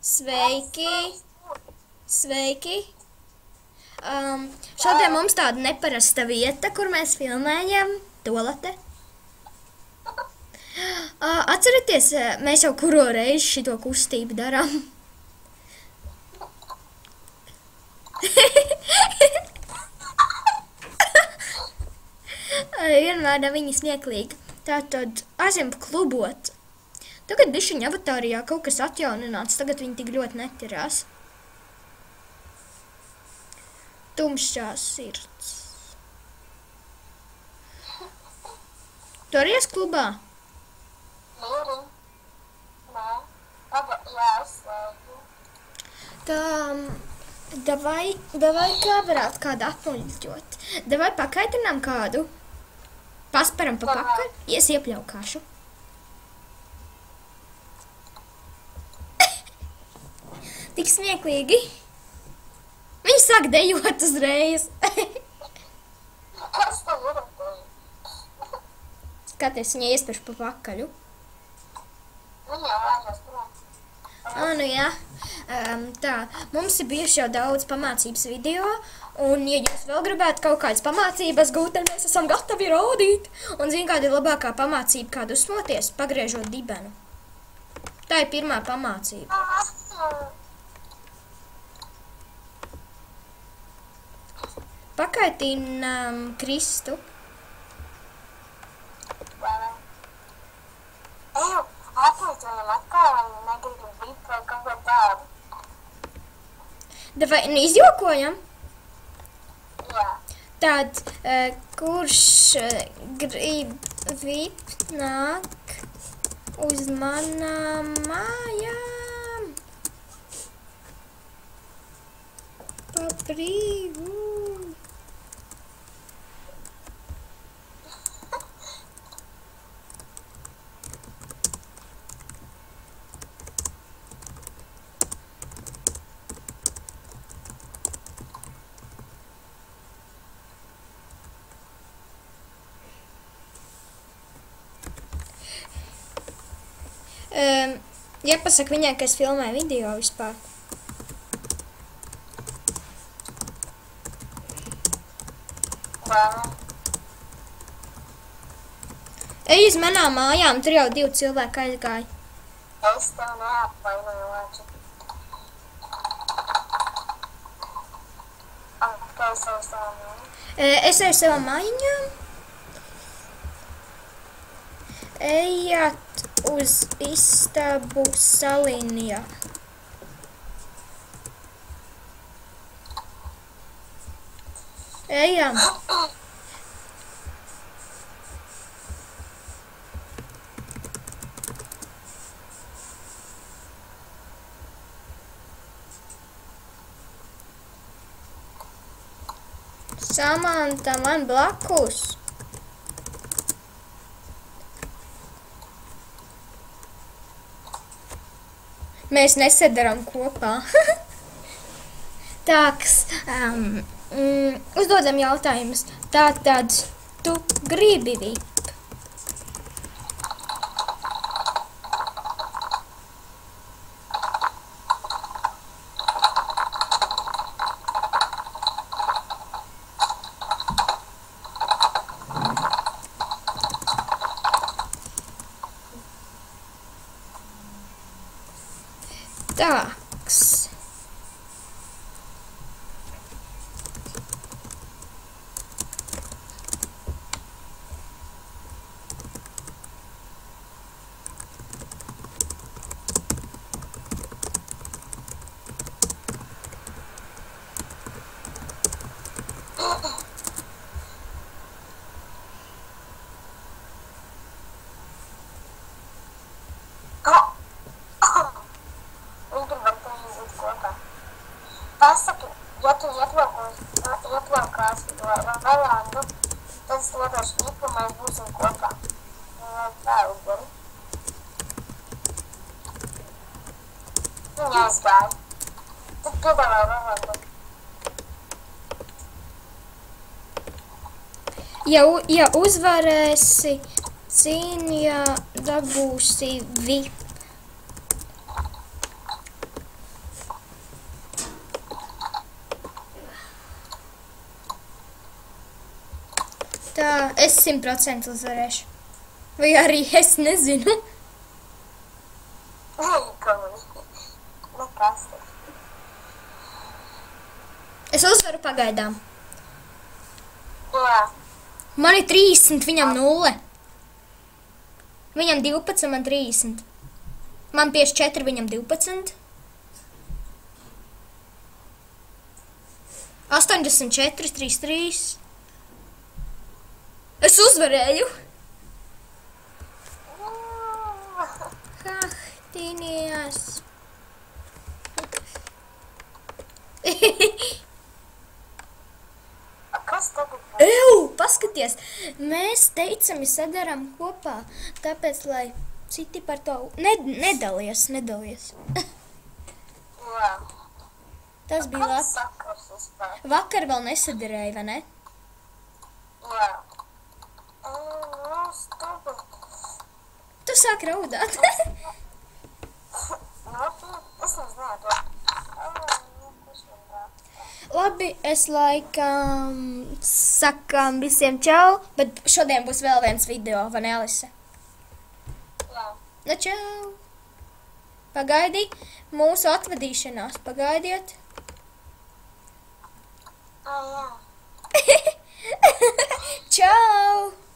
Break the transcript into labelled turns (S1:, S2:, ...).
S1: Sveiki! Sveiki! Šodien mums tāda neparasta vieta, kur mēs filmējam tualete. Atcerieties, mēs jau kuro reizi šito kustību darām. Vienmēr viņa smieklīga. Tātad aizjām klubot. Tagad bišķiņa avatarijā kaut kas atjaunināts, tagad viņi tik ļoti netirās. Tumšās sirds. Tu arī esi klubā?
S2: Mīri. Nē. Jā, es slēgu.
S1: Tā, davai kā varētu kādu atmuļķot. Davai pakaitinām kādu. Pasparam pa pakaļ. Es iepļaukāšu. Tik smieklīgi. Viņi sāk dejot uzreiz.
S2: Kas tev ir?
S1: Skaties, viņa iespēš pa pakaļu.
S2: Viņa jau vairs prom.
S1: Nu jā. Tā, mums ir bijuši jau daudz pamācības video, un, ja jūs vēl gribētu kaut kādas pamācības gūt, tad mēs esam gatavi rādīt. Un zin, kāda ir labākā pamācība, kādu uzsmoties, pagriežot dibenu. Tā ir pirmā pamācība. Pakaitinām Kristu.
S2: Eju, atveicojam atkal, vai negribu bīt vai kaut ko tādu.
S1: Davai, izjokojam?
S2: Jā.
S1: Tad, kurš grib vipt nāk uz manām mājām? Pa brīvu. Iepasaka viņai, ka es filmēju video vispār. Ej uz manām mājām, tur jau 2 cilvēki aizgāja.
S2: Es tev neapvainoju, Lāči. Kā es eju savām mājām?
S1: Es eju savām mājiņām. Ejat uz istabu Salinijā. Ejam. Samanta man blakus. Mēs nesadarām kopā. Tāks, uzdodam jautājumus. Tātad, tu gribi vip? Tāks.
S2: Pasaki, ja tu ieplaukās Velandu, tad es dodošu Niku, mēs būsim kopā. Tā uzgari. Viņa aizgāja. Tad piedāvāju Velandu.
S1: Ja uzvarēsi cīņā, dabūsi VIP. Tā, es 100% uzvarēšu. Vai arī es nezinu.
S2: Nekas.
S1: Es uzvaru pagaidām.
S2: Jā.
S1: Man ir 30, viņam 0. Viņam 12, man 30. Man 54, viņam 12. 84, 33. Es uzvarēju. Ah, tīnījās.
S2: Kas tagad?
S1: Ew, paskaties, mēs teicami sadaram kopā, tāpēc, lai citi par to nedalies.
S2: Jā.
S1: Tas bija
S2: Kas
S1: labi.
S2: sakars vispār?
S1: Vakar vēl nesadarēja, vai ne?
S2: Jā. Stupid.
S1: Tu sāk raudāt.
S2: Es nezināju to.
S1: Labi, es laikam sakām visiem čau, bet šodien būs vēl viens video, vai ne, Alise?
S2: Jā.
S1: Nu, čau! Pagaidi, mūsu atvadīšanās, pagaidiet.
S2: Jā.
S1: Čau!